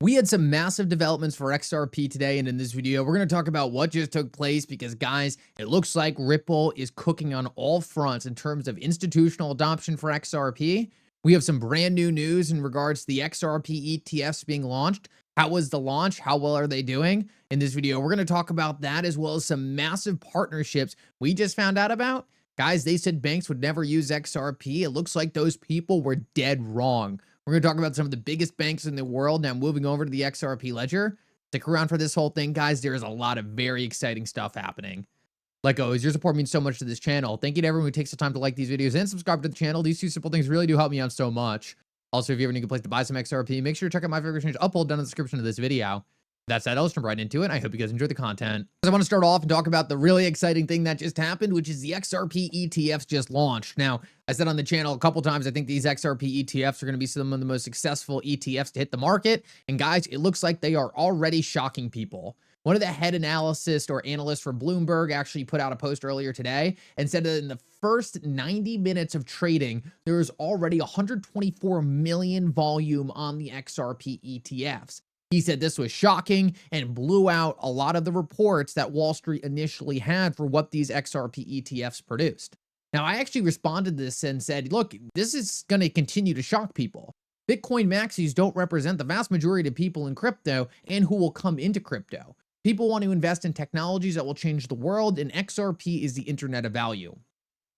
We had some massive developments for XRP today, and in this video, we're going to talk about what just took place because, guys, it looks like Ripple is cooking on all fronts in terms of institutional adoption for XRP. We have some brand new news in regards to the XRP ETFs being launched. How was the launch? How well are they doing? In this video, we're going to talk about that as well as some massive partnerships we just found out about. Guys, they said banks would never use XRP. It looks like those people were dead wrong. We're going to talk about some of the biggest banks in the world. Now, moving over to the XRP ledger. Stick around for this whole thing, guys. There is a lot of very exciting stuff happening. Like always, your support means so much to this channel. Thank you to everyone who takes the time to like these videos and subscribe to the channel. These two simple things really do help me out so much. Also, if you ever need a place to buy some XRP, make sure to check out my favorite exchange upload down in the description of this video. That said, I'll jump right into it. I hope you guys enjoy the content. I want to start off and talk about the really exciting thing that just happened, which is the XRP ETFs just launched. Now, I said on the channel a couple times, I think these XRP ETFs are going to be some of the most successful ETFs to hit the market. And guys, it looks like they are already shocking people. One of the head analysts for Bloomberg actually put out a post earlier today and said that in the first 90 minutes of trading, there is already 124 million volume on the XRP ETFs. He said this was shocking and blew out a lot of the reports that Wall Street initially had for what these XRP ETFs produced. Now, I actually responded to this and said, look, this is going to continue to shock people. Bitcoin maxis don't represent the vast majority of people in crypto and who will come into crypto. People want to invest in technologies that will change the world, and XRP is the internet of value.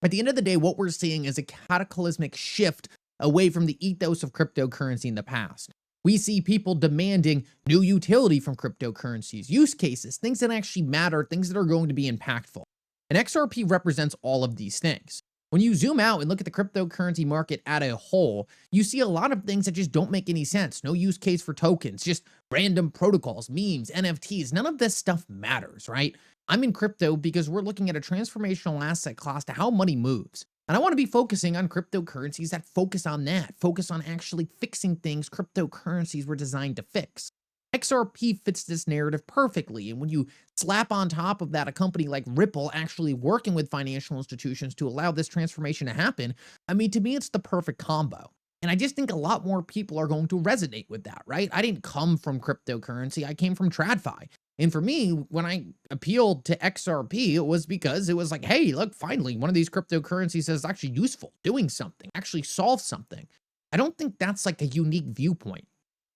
At the end of the day, what we're seeing is a cataclysmic shift away from the ethos of cryptocurrency in the past. We see people demanding new utility from cryptocurrencies, use cases, things that actually matter, things that are going to be impactful. And XRP represents all of these things. When you zoom out and look at the cryptocurrency market as a whole, you see a lot of things that just don't make any sense. No use case for tokens, just random protocols, memes, NFTs. None of this stuff matters, right? I'm in crypto because we're looking at a transformational asset class to how money moves. And I want to be focusing on cryptocurrencies that focus on that, focus on actually fixing things cryptocurrencies were designed to fix. XRP fits this narrative perfectly. And when you slap on top of that a company like Ripple actually working with financial institutions to allow this transformation to happen, I mean, to me, it's the perfect combo. And I just think a lot more people are going to resonate with that, right? I didn't come from cryptocurrency. I came from TradFi. And for me, when I appealed to XRP, it was because it was like, hey, look, finally, one of these cryptocurrencies is actually useful, doing something, actually solve something. I don't think that's like a unique viewpoint.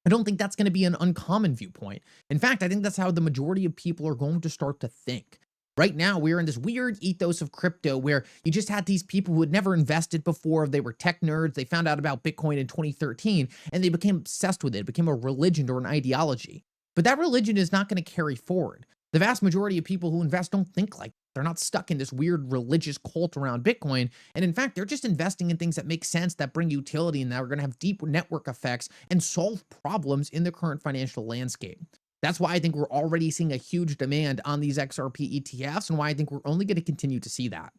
I don't think that's going to be an uncommon viewpoint. In fact, I think that's how the majority of people are going to start to think. Right now, we're in this weird ethos of crypto where you just had these people who had never invested before. They were tech nerds. They found out about Bitcoin in 2013, and they became obsessed with it. It became a religion or an ideology. But that religion is not going to carry forward. The vast majority of people who invest don't think like that. They're not stuck in this weird religious cult around Bitcoin. And in fact, they're just investing in things that make sense, that bring utility, and that are going to have deep network effects and solve problems in the current financial landscape. That's why I think we're already seeing a huge demand on these XRP ETFs, and why I think we're only going to continue to see that.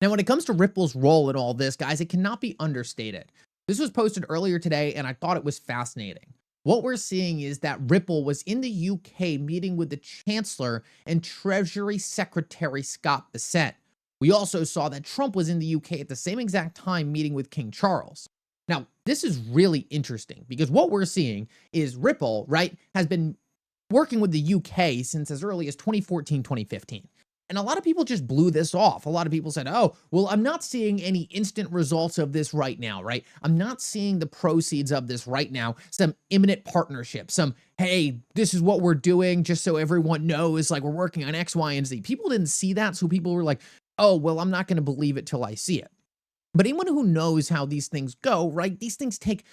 Now, when it comes to Ripple's role in all this, guys, it cannot be understated. This was posted earlier today, and I thought it was fascinating. What we're seeing is that Ripple was in the UK meeting with the Chancellor and Treasury Secretary Scott Bessent. We also saw that Trump was in the UK at the same exact time meeting with King Charles. Now, this is really interesting because what we're seeing is Ripple, right, has been working with the UK since as early as 2014, 2015. And a lot of people just blew this off. A lot of people said, oh, well, I'm not seeing any instant results of this right now, right? I'm not seeing the proceeds of this right now. Some imminent partnership, some, hey, this is what we're doing just so everyone knows, like we're working on X, Y, and Z. People didn't see that. So people were like, oh, well, I'm not going to believe it till I see it. But anyone who knows how these things go, right? These things take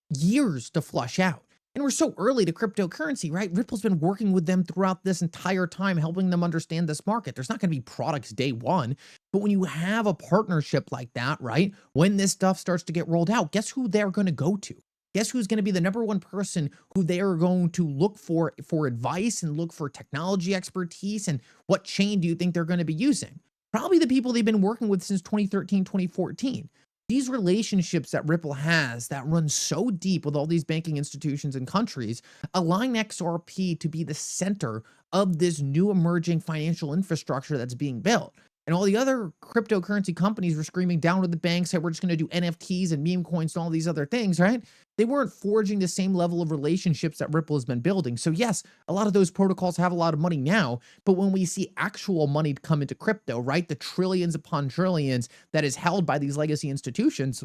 years to flush out. And we're so early to cryptocurrency, right? Ripple's been working with them throughout this entire time, helping them understand this market. There's not going to be products day one, but when you have a partnership like that, right? When this stuff starts to get rolled out, guess who they're going to go to? Guess who's going to be the number one person who they are going to look for advice and look for technology expertise? And what chain do you think they're going to be using? Probably the people they've been working with since 2013, 2014. These relationships that Ripple has that run so deep with all these banking institutions and countries align XRP to be the center of this new emerging financial infrastructure that's being built. And all the other cryptocurrency companies were screaming down to the banks, hey, we're just going to do NFTs and meme coins and all these other things, right? they weren't forging the same level of relationships that Ripple has been building. So yes, a lot of those protocols have a lot of money now, but when we see actual money come into crypto, right, the trillions upon trillions that is held by these legacy institutions,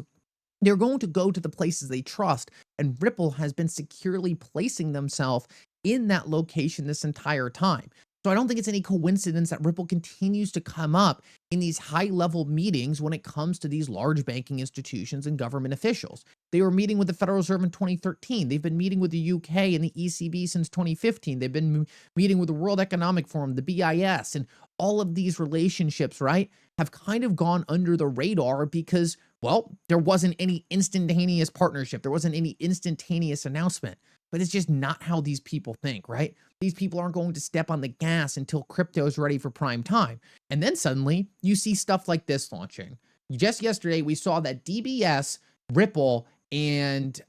they're going to go to the places they trust. And Ripple has been securely placing themselves in that location this entire time. So I don't think it's any coincidence that Ripple continues to come up in these high-level meetings when it comes to these large banking institutions and government officials. They were meeting with the Federal Reserve in 2013. They've been meeting with the UK and the ECB since 2015. They've been meeting with the World Economic Forum, the BIS, and all of these relationships, right, have kind of gone under the radar because, well, there wasn't any instantaneous partnership. There wasn't any instantaneous announcement. But it's just not how these people think, right? These people aren't going to step on the gas until crypto is ready for prime time. And then suddenly you see stuff like this launching. Just yesterday, we saw that DBS, Ripple, and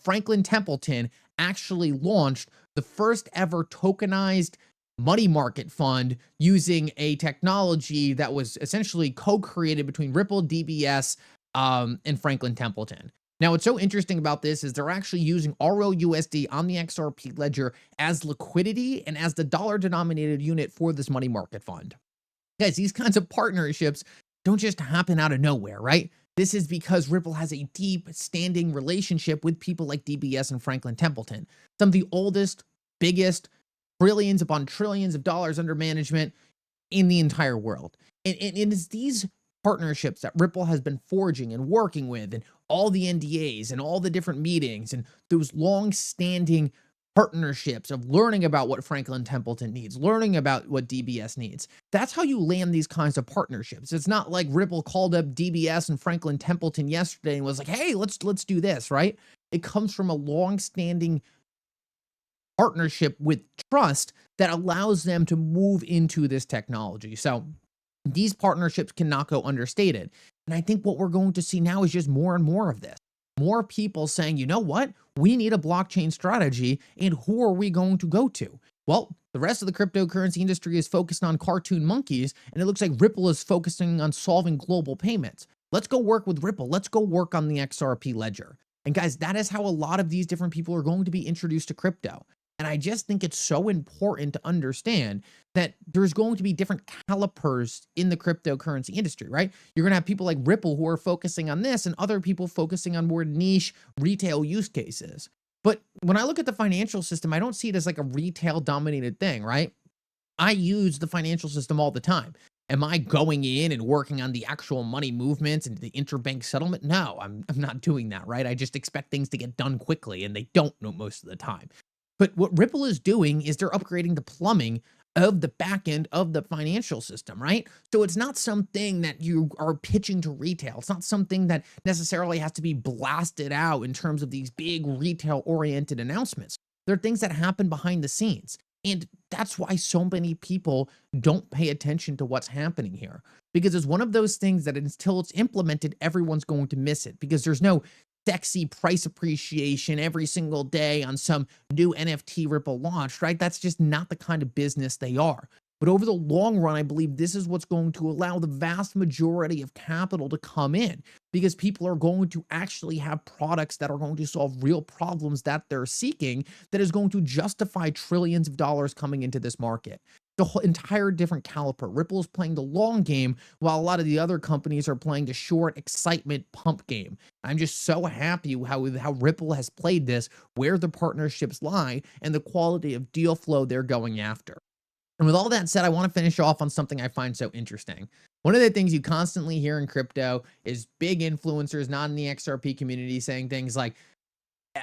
Franklin Templeton actually launched the first ever tokenized money market fund using a technology that was essentially co-created between Ripple, DBS, and Franklin Templeton. Now, what's so interesting about this is they're actually using RLUSD on the XRP ledger as liquidity and as the dollar-denominated unit for this money market fund. Guys, these kinds of partnerships don't just happen out of nowhere, right? This is because Ripple has a deep standing relationship with people like DBS and Franklin Templeton, some of the oldest, biggest, trillions upon trillions of dollars under management in the entire world. And it's these partnerships that Ripple has been forging and working with, and all the NDAs and all the different meetings and those long-standing partnerships of learning about what Franklin Templeton needs, learning about what DBS needs. That's how you land these kinds of partnerships. It's not like Ripple called up DBS and Franklin Templeton yesterday and was like, hey, let's do this, right? It comes from a long-standing partnership with trust that allows them to move into this technology. So these partnerships cannot go understated. And I think what we're going to see now is just more and more of this. More people saying, you know what? We need a blockchain strategy, and who are we going to go to? Well, the rest of the cryptocurrency industry is focused on cartoon monkeys, and it looks like Ripple is focusing on solving global payments. Let's go work with Ripple. Let's go work on the XRP ledger. And guys, that is how a lot of these different people are going to be introduced to crypto. And I just think it's so important to understand that there's going to be different calipers in the cryptocurrency industry, right? You're going to have people like Ripple who are focusing on this and other people focusing on more niche retail use cases. But when I look at the financial system, I don't see it as like a retail dominated thing, right? I use the financial system all the time. Am I going in and working on the actual money movements and the interbank settlement? No, I'm not doing that, right? I just expect things to get done quickly, and they don't know most of the time. But what Ripple is doing is they're upgrading the plumbing of the back end of the financial system, right? So it's not something that you are pitching to retail. It's not something that necessarily has to be blasted out in terms of these big retail-oriented announcements. They're things that happen behind the scenes. And that's why so many people don't pay attention to what's happening here. Because it's one of those things that until it's implemented, everyone's going to miss it. Because there's no sexy price appreciation every single day on some new NFT Ripple launched, right? That's just not the kind of business they are. But over the long run, I believe this is what's going to allow the vast majority of capital to come in, because people are going to actually have products that are going to solve real problems that they're seeking, that is going to justify trillions of dollars coming into this market. The whole entire different caliber. Ripple is playing the long game while a lot of the other companies are playing the short excitement pump game. I'm just so happy how Ripple has played this, where the partnerships lie, and the quality of deal flow they're going after. And with all that said, I want to finish off on something I find so interesting. One of the things you constantly hear in crypto is big influencers, not in the XRP community, saying things like,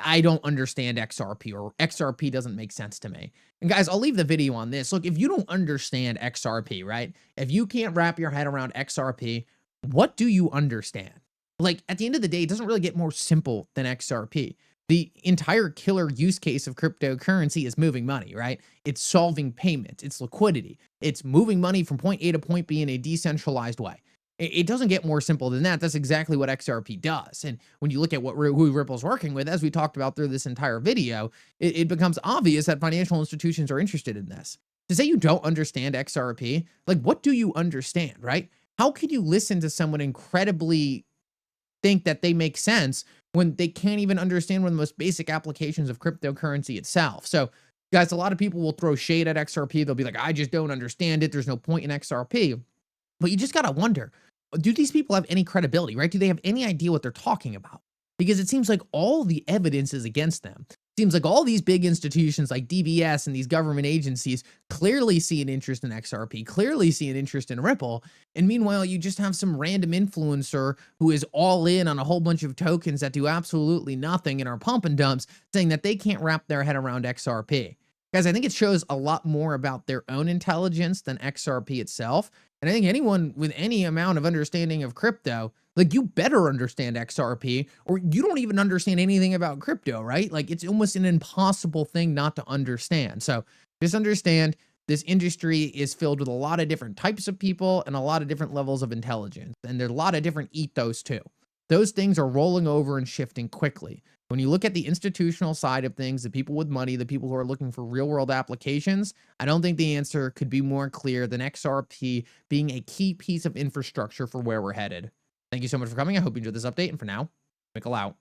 I don't understand XRP, or XRP doesn't make sense to me. And guys, I'll leave the video on this. Look, if you don't understand XRP, right? If you can't wrap your head around XRP, what do you understand? Like, at the end of the day, it doesn't really get more simple than XRP. The entire killer use case of cryptocurrency is moving money, right? It's solving payments, it's liquidity, it's moving money from point A to point B in a decentralized way. It doesn't get more simple than that. That's exactly what XRP does. And when you look at who Ripple's working with, as we talked about through this entire video, it becomes obvious that financial institutions are interested in this. To say you don't understand XRP, like, what do you understand, right? How can you listen to someone incredibly think that they make sense when they can't even understand one of the most basic applications of cryptocurrency itself. So, guys, a lot of people will throw shade at XRP. They'll be like, I just don't understand it. There's no point in XRP. But you just got to wonder, do these people have any credibility, right? Do they have any idea what they're talking about? Because it seems like all the evidence is against them. It seems like all these big institutions like DBS and these government agencies clearly see an interest in XRP, clearly see an interest in Ripple. And meanwhile, you just have some random influencer who is all in on a whole bunch of tokens that do absolutely nothing and are pump and dumps, saying that they can't wrap their head around XRP. Guys, I think it shows a lot more about their own intelligence than XRP itself. And I think anyone with any amount of understanding of crypto, like, you better understand XRP or you don't even understand anything about crypto, right? Like, it's almost an impossible thing not to understand. So just understand this industry is filled with a lot of different types of people and a lot of different levels of intelligence. And there's a lot of different ethos too. Those things are rolling over and shifting quickly. When you look at the institutional side of things, the people with money, the people who are looking for real world applications, I don't think the answer could be more clear than XRP being a key piece of infrastructure for where we're headed. Thank you so much for coming. I hope you enjoyed this update. And for now, Mickle out.